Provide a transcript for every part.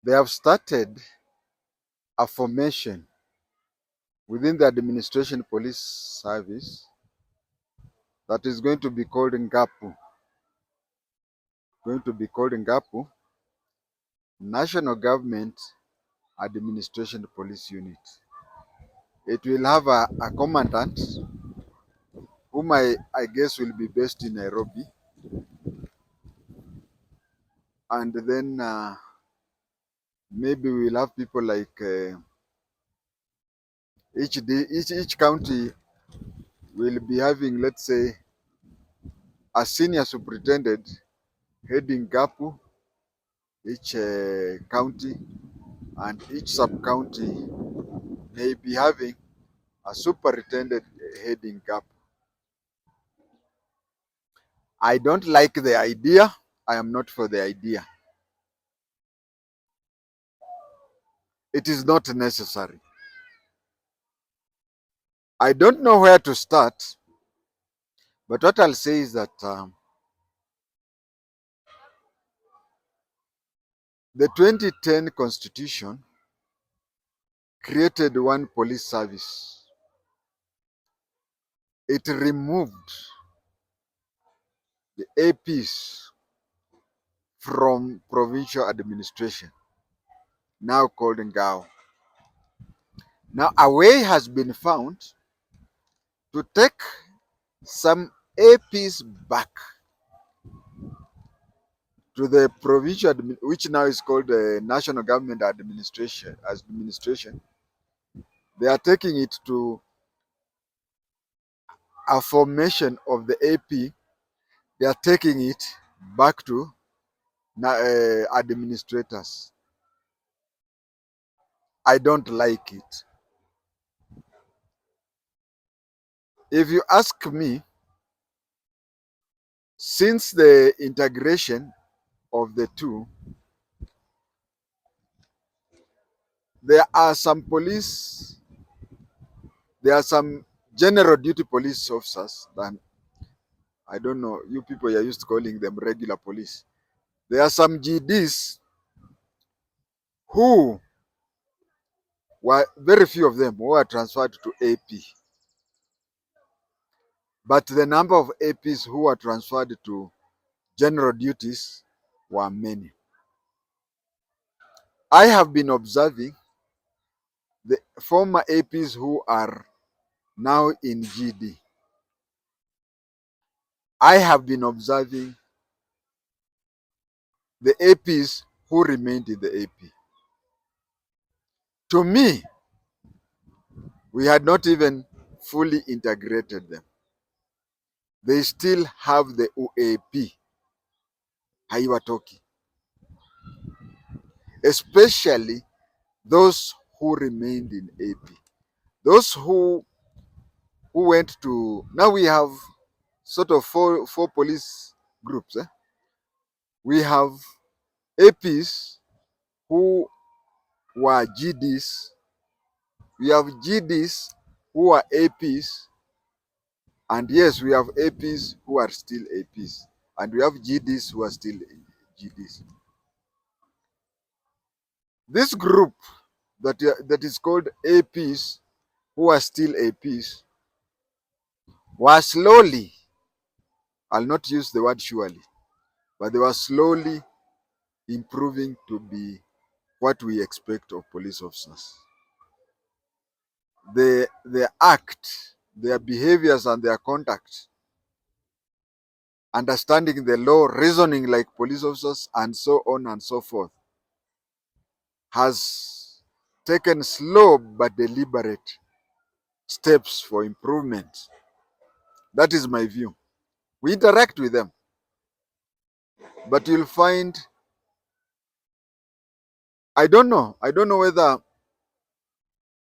They have started a formation within the Administration Police Service that is going to be called NGAPU. Going to be called NGAPU, National Government Administration Police Unit. It will have a commandant whom I guess will be based in Nairobi, and then maybe we'll have people like each county will be having, let's say, a senior superintendent heading GAPU, each county, and each sub-county may be having a superintendent heading GAPU. I don't like the idea. I am not for the idea. It is not necessary. I don't know where to start, but what I'll say is that the 2010 Constitution created one police service. It removed the APs from provincial administration, now called NGAO. Now a way has been found to take some APs back to the provincial, which now is called the National Government Administration. They are taking it to a formation of the AP. They are taking it back to administrators. I don't like it. If you ask me, since the integration of the two, there are some general duty police officers, than I don't know, you people are used to calling them regular police. There are some GDs who were, very few of them who were transferred to AP. But the number of APs who were transferred to general duties were many. I have been observing the former APs who are now in GD. I have been observing the APs who remained in the AP. To me, we had not even fully integrated them. They still have the UAP, haiwatoki, especially those who remained in AP. Those who went to, now we have sort of four police groups. We have APs who were GDs. We have GDs who are APs. And yes, we have APs who are still APs. And we have GDs who are still GDs. This group that is called APs who are still APs were slowly, I'll not use the word surely, but they were slowly improving to be what we expect of police officers. Their act, their behaviors and their conduct, understanding the law, reasoning like police officers, and so on and so forth, has taken slow but deliberate steps for improvement. That is my view. We interact with them, but you'll find, I don't know whether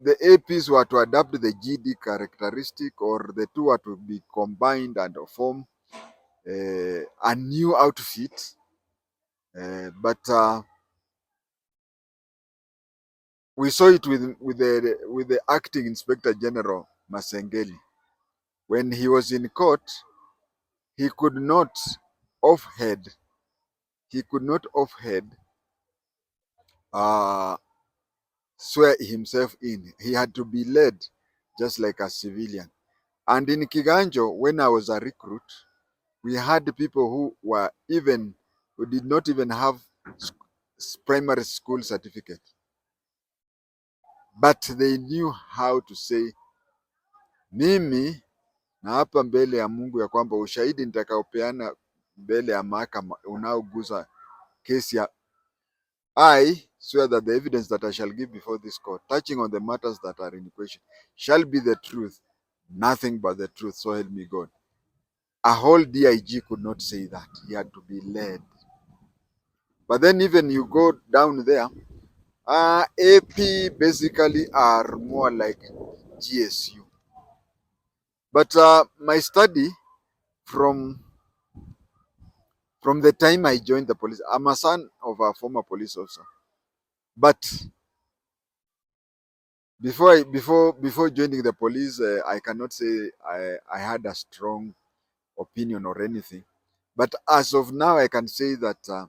the APs were to adapt the GD characteristic or the two were to be combined and form a new outfit. But we saw it with the acting Inspector General Masengeli. When he was in court, he could not offhead uh, swear himself in. He had to be led just like a civilian. And in Kiganjo, when I was a recruit, we had people who did not even have primary school certificate, but they knew how to say, mimi na hapa mbele ya Mungu ya kwamba ushahidi nitakaopeana mbele ya mahakama unaoguza kesi ya I swear that the evidence that I shall give before this court, touching on the matters that are in question, shall be the truth, nothing but the truth, so help me God. A whole DIG could not say that. He had to be led. But then even you go down there, AP basically are more like GSU. But my study from the time I joined the police, I'm a son of a former police officer. But before joining the police, I cannot say I had a strong opinion or anything. But as of now, I can say that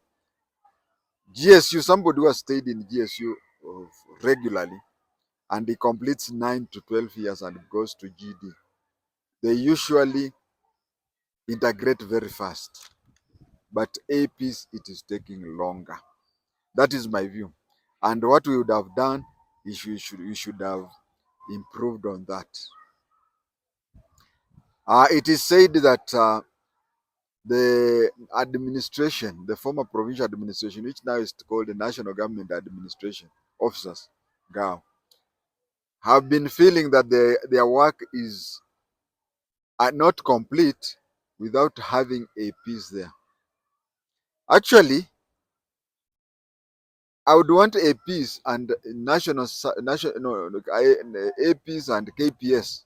GSU, somebody who has stayed in GSU regularly, and he completes 9 to 12 years and goes to GD, they usually integrate very fast. But APs, it is taking longer. That is my view. And what we would have done is we should have improved on that. It is said that the administration, the former provincial administration, which now is called the National Government Administration officers, GAO, have been feeling that their work is not complete without having APs there. Actually, I would want APs and APs and KPS,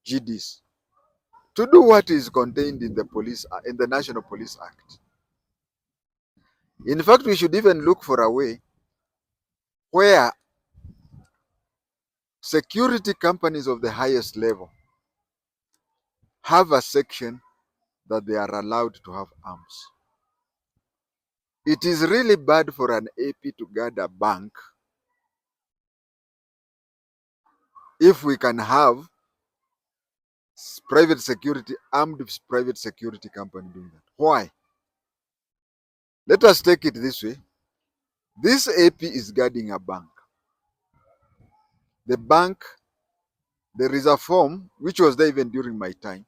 GDs, to do what is contained in the National Police Act. In fact, we should even look for a way where security companies of the highest level have a section that they are allowed to have arms. It is really bad for an AP to guard a bank if we can have armed private security company doing that. Why? Let us take it this way. This AP is guarding a bank. The bank, there is a form which was there even during my time,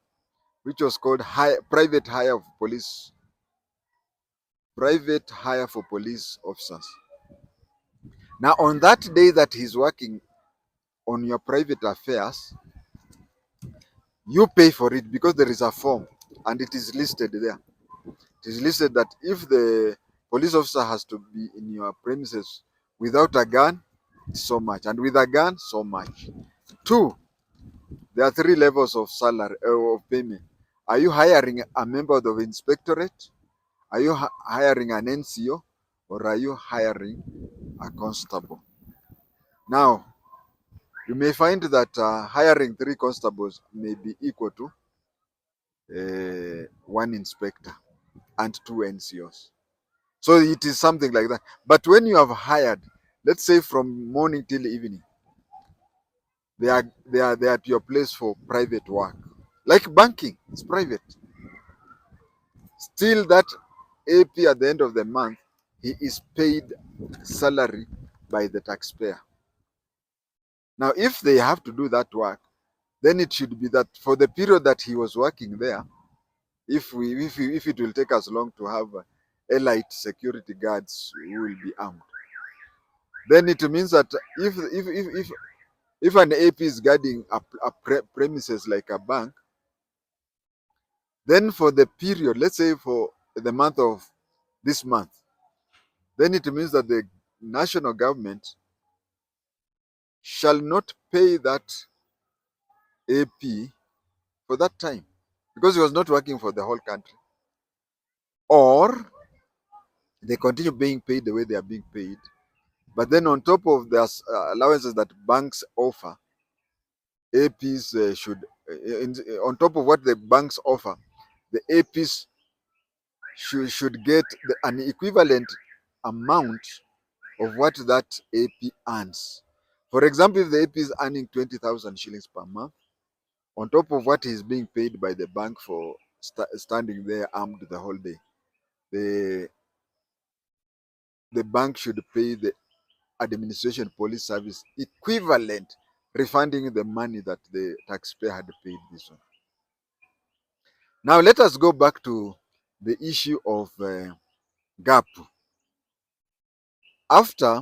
which was called private hire for police officers. Now, on that day that he's working on your private affairs, you pay for it because there is a form and it is listed there. It is listed that if the police officer has to be in your premises without a gun, so much, and with a gun, so much. Two, there are 3 levels of salary of payment. Are you hiring a member of the inspectorate? Are you hiring an NCO? Or are you hiring a constable? Now, you may find that hiring 3 constables may be equal to 1 inspector and 2 NCOs. So it is something like that. But when you have hired, let's say from morning till evening, they are at your place for private work. Like banking, it's private. Still that AP at the end of the month, he is paid salary by the taxpayer. Now, if they have to do that work, then it should be that for the period that he was working there, if it will take us long to have elite security guards who will be armed, then it means that if an AP is guarding a premises like a bank, then for the period, let's say for the month of this month, then it means that the national government shall not pay that AP for that time because he was not working for the whole country. Or they continue being paid the way they are being paid. But then on top of the allowances that banks offer, APs on top of what the banks offer, the APs should get an equivalent amount of what that AP earns. For example, if the AP is earning 20,000 shillings per month, on top of what he's being paid by the bank for standing there armed the whole day, the the bank should pay the administration police service equivalent, refunding the money that the taxpayer had paid this one. Now let us go back to the issue of GAPU. After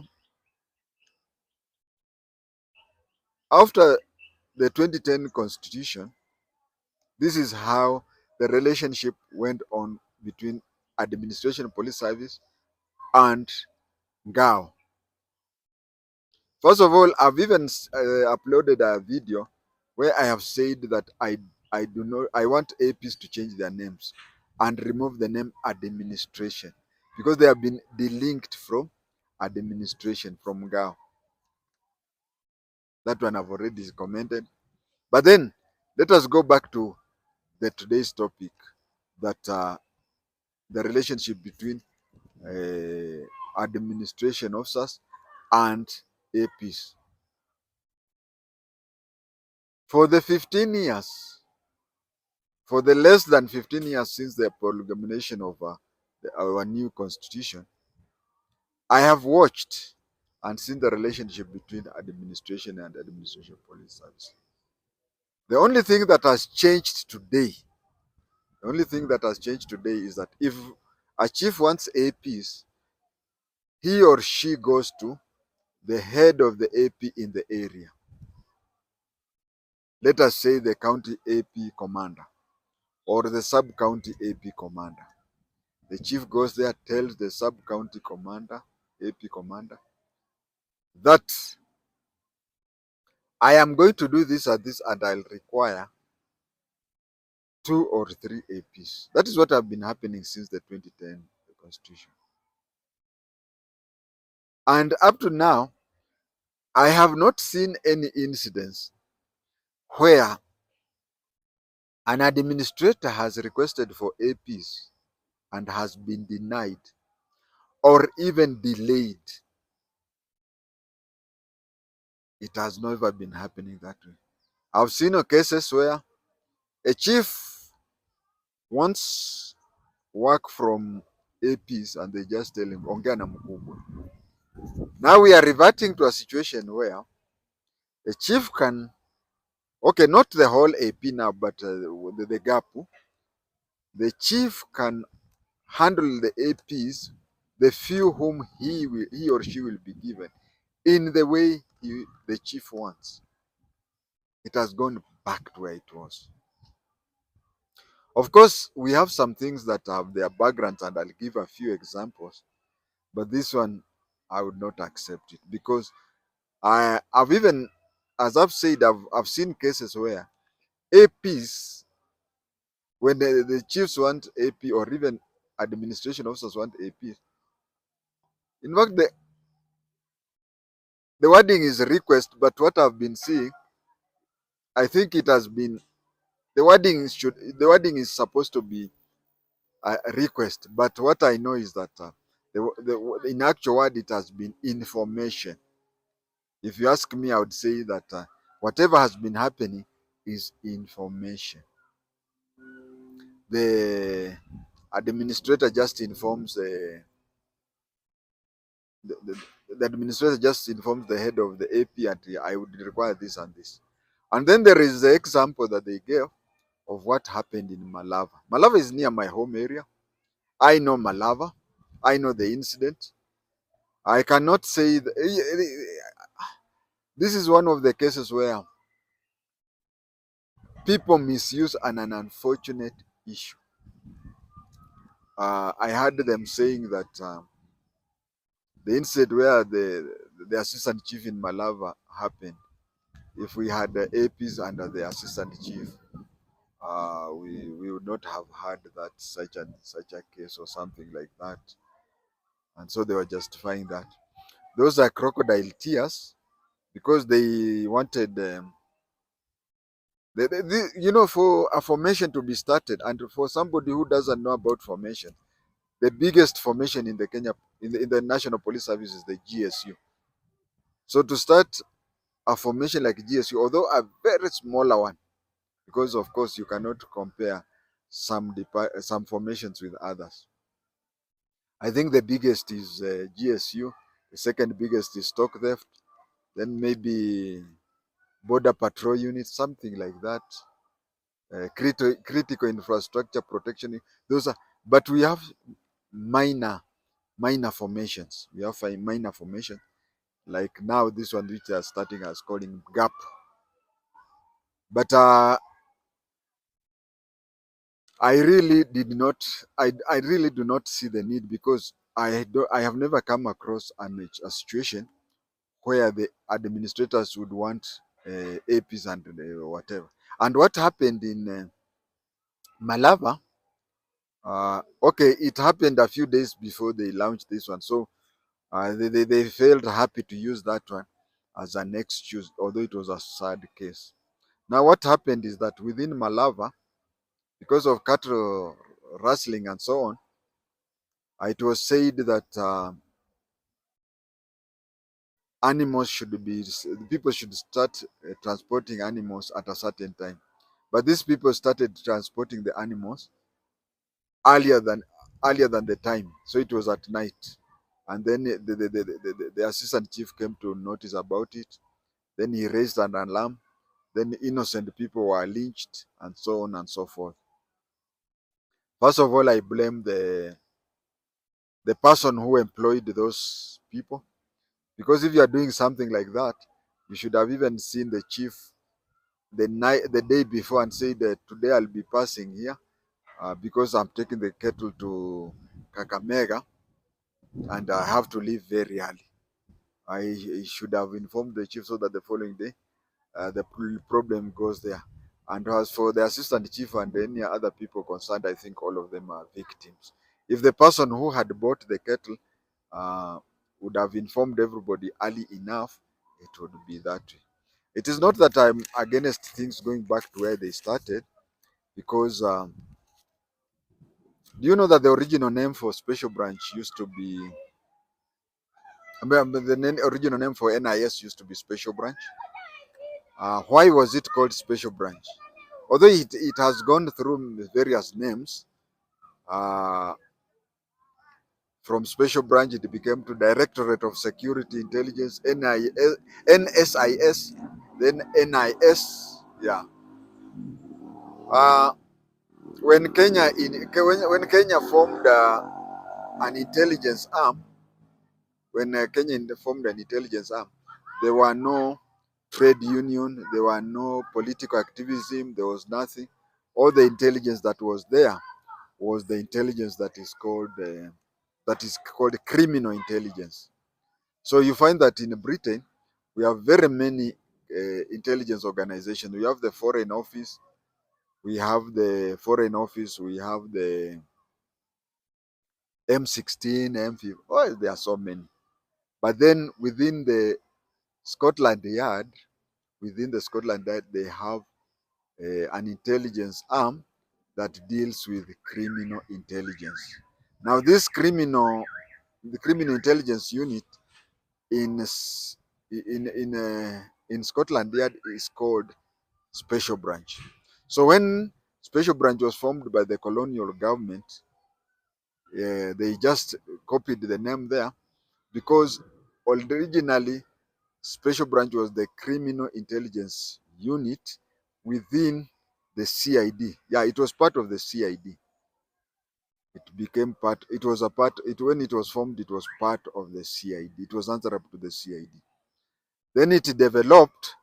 after the 2010 constitution, this is how the relationship went on between administration police service and GAO. First of all, I've even uploaded a video where I have said that I do not I want APs to change their names and remove the name administration because they have been delinked from administration from GAO. That one I've already commented. But then let us go back to the today's topic, that the relationship between administration officers and APs. For the 15 years, for the less than 15 years since the promulgation of our new constitution, I have watched and seen the relationship between administration and administration police service. The only thing that has changed today, the only thing that has changed today is that if a chief wants APs, he or she goes to the head of the AP in the area. Let us say the county AP commander or the sub-county AP commander. The chief goes there, tells the sub-county commander, AP commander, that I am going to do this and this and I'll require 2 or 3 APs. That is what has been happening since the 2010 constitution. And up to now, I have not seen any incidents where an administrator has requested for APs and has been denied or even delayed. It has never been happening that way. I've seen cases where a chief wants work from APs and they just tell him, ongea na mkubwa. Now we are reverting to a situation where a chief can, okay, not the whole AP now, but the GAPU, the chief can handle the APs, the few whom he or she will be given, in the way the chief wants. It has gone back to where it was. Of course, we have some things that have their backgrounds, and I'll give a few examples. But this one, I would not accept it because I've even, as I've said, I've seen cases where APs, when the chiefs want AP or even administration officers want APs, in fact, the wording is request, but what I've been seeing, I think it has been, the wording is supposed to be a request, but what I know is that in actual word it has been information. If you ask me, I would say that whatever has been happening is information. The administrator just informs the, the, the administrator just informs the head of the AP and I would require this and this. And then there is the example that they gave of what happened in Malava. Malava is near my home area. I know Malava. I know the incident. I cannot say this is one of the cases where people misuse an unfortunate issue. I heard them saying that the incident where the assistant chief in Malava happened, if we had the APs under the assistant chief, we would not have had that such a case or something like that. And so they were justifying that. Those are crocodile tears because they wanted for a formation to be started and for somebody who doesn't know about formation, the biggest formation in the Kenya in the National Police Service is the GSU. So to start a formation like GSU, although a very smaller one, because of course you cannot compare some formations with others. I think the biggest is GSU. The second biggest is stock theft. Then maybe border patrol unit, something like that. Critical infrastructure protection. Those are, but we have minor formations. We have a minor formation like now this one which are starting as calling GAPU. But I really did not. I really do not see the need because I have never come across a situation where the administrators would want APs and whatever. And what happened in Malava, okay, it happened a few days before they launched this one. So they felt happy to use that one as an excuse, although it was a sad case. Now, what happened is that within Malava, because of cattle rustling and so on, it was said that animals should be, people should start transporting animals at a certain time. But these people started transporting the animals earlier than the time, so it was at night. And then the assistant chief came to notice about it. Then he raised an alarm. Then innocent people were lynched and so on and so forth. First of all, I blame the person who employed those people, because if you are doing something like that, you should have even seen the chief the day before and say that today I'll be passing here because I'm taking the cattle to Kakamega and I have to leave very early. I should have informed the chief so that the following day the problem goes there. And as for the assistant chief and any other people concerned, I think all of them are victims. If the person who had bought the cattle uh, would have informed everybody early enough, it would be that way. It is not that I'm against things going back to where they started, because do you know that the original name for special branch used to be, original name for NIS used to be special branch? Why was it called special branch? Although it has gone through various names, uh, from special branch it became to Directorate of Security Intelligence, NSIS, then NIS. Yeah. Uh, when Kenya formed an intelligence arm, when Kenya formed an intelligence arm, there were no trade union, there were no political activism, there was nothing. All the intelligence that was there was the intelligence that is called criminal intelligence. So you find that in Britain, we have very many intelligence organizations. We have the Foreign Office, we have the M16, M50. Oh, there are so many. But then within the Scotland Yard, they have an intelligence arm that deals with criminal intelligence. Now, the criminal intelligence unit in in Scotland Yard is called Special Branch. So when Special Branch was formed by the colonial government, they just copied the name there because originally Special Branch was the criminal intelligence unit within the CID. Yeah, it was part of the CID. It became part, it was a part, when it was formed, it was part of the CID. It was answerable to the CID. Then it developed,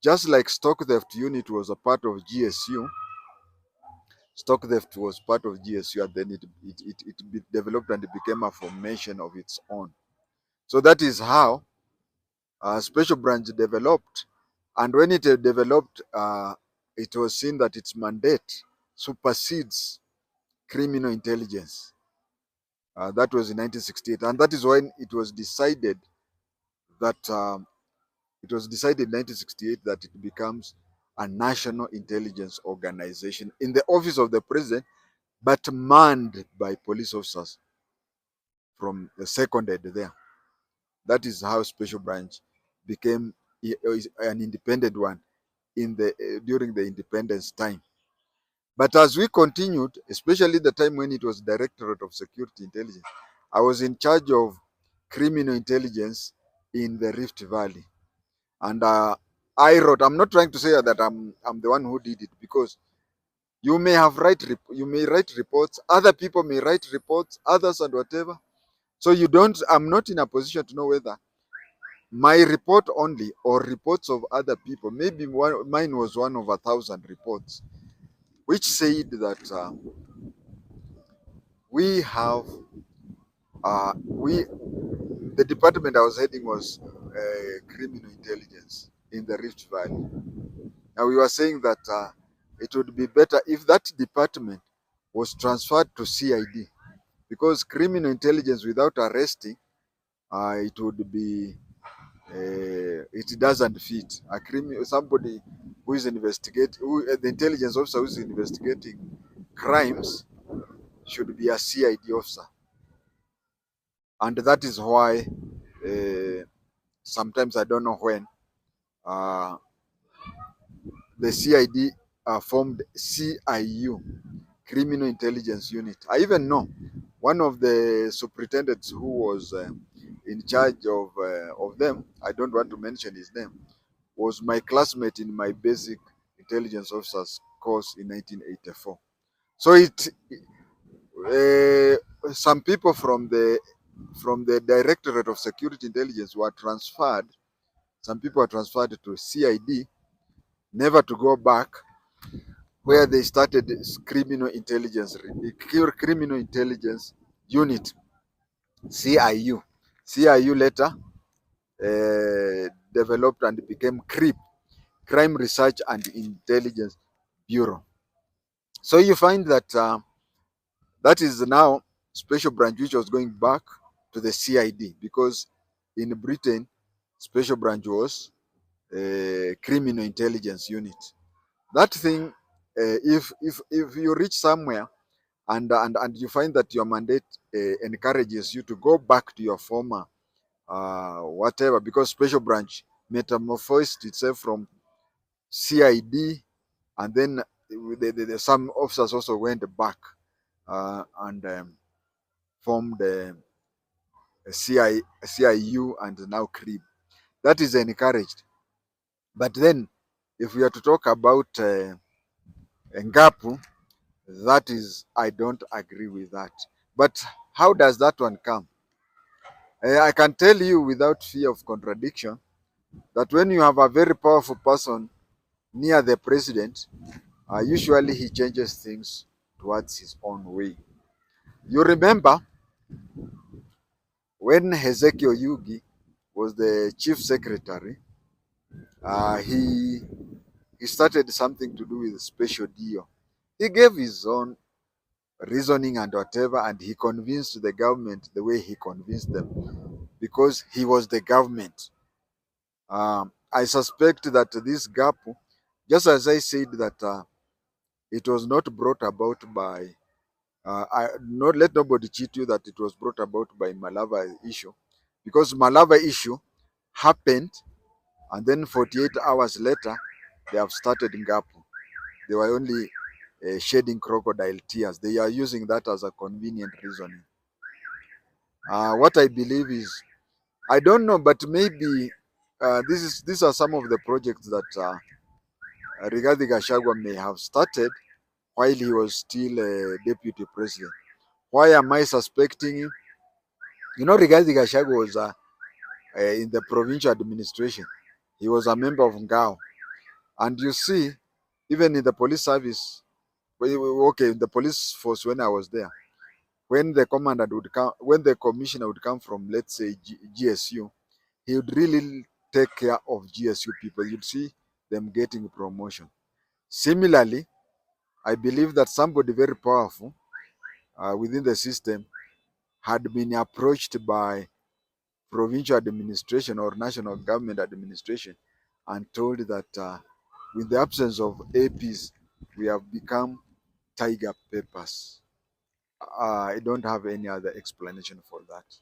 just like stock theft unit was a part of GSU, stock theft was part of GSU, and then it developed and it became a formation of its own. So that is how Special Branch developed. And when it developed, it was seen that its mandate supersedes criminal intelligence. That was in 1968, and that is when it was decided that in 1968 that it becomes a national intelligence organization in the office of the president, but manned by police officers. from seconded there. That is how special branch became an independent one in the during the independence time. But as we continued, especially the time when it was Directorate of Security Intelligence, I was in charge of criminal intelligence in the Rift Valley. And I wrote, I'm not trying to say that I'm the one who did it, because you may you may write reports, other people may write reports, others and whatever. So I'm not in a position to know whether my report only or reports of other people, maybe mine was one of 1,000 reports, which said that we have we the department I was heading was criminal intelligence in the Rift Valley. Now we were saying that it would be better if that department was transferred to CID, because criminal intelligence without arresting, it would be it doesn't fit. Somebody who is the intelligence officer who is investigating crimes should be a CID officer, and that is why sometimes I don't know when uh, the CID formed CIU, Criminal Intelligence Unit. I even know one of the superintendents who was in charge of them. I don't want to mention his name. Was my classmate in my basic intelligence officers course in 1984. So some people from the Directorate of Security Intelligence were transferred. Some people were transferred to CID, never to go back, where they started this criminal intelligence unit, CIU. CIU later developed and became CRIP, Crime Research and Intelligence Bureau. So you find that that is now special branch, which was going back to the CID, because in Britain, special branch was a criminal intelligence unit. That thing, if you reach somewhere and you find that your mandate encourages you to go back to your former whatever, because special branch metamorphosed itself from CID, and then some officers also went back and formed CIU and now CRIB. That is encouraged. But then, if we are to talk about NGAPU, that is, I don't agree with that. But how does that one come? I can tell you without fear of contradiction that when you have a very powerful person near the president, usually he changes things towards his own way. You remember when Hezekiah Yugi was the chief secretary, he started something to do with special deal. He gave his own reasoning and whatever, and he convinced the government the way he convinced them, because he was the government. I suspect that this gap, just as I said that it was not brought about by, not let nobody cheat you that it was brought about by Malava issue, because Malava issue happened, and then 48 hours later, they have started GAPU. They were only shedding crocodile tears. They are using that as a convenient reasoning. What I believe is, I don't know, but maybe these are some of the projects that Rigathi Gachagua may have started while he was still deputy president. Why am I suspecting him? You know, Rigathi Gachagua was in the provincial administration. He was a member of Ngao. And you see, even in the police service, okay, in the police force when I was there, when the commandant would come, when the commissioner would come from, let's say, GSU, he would really take care of GSU people. You'd see them getting promotion. Similarly, I believe that somebody very powerful within the system had been approached by provincial administration or national government administration and told that with the absence of APs, we have become tiger papers. I don't have any other explanation for that.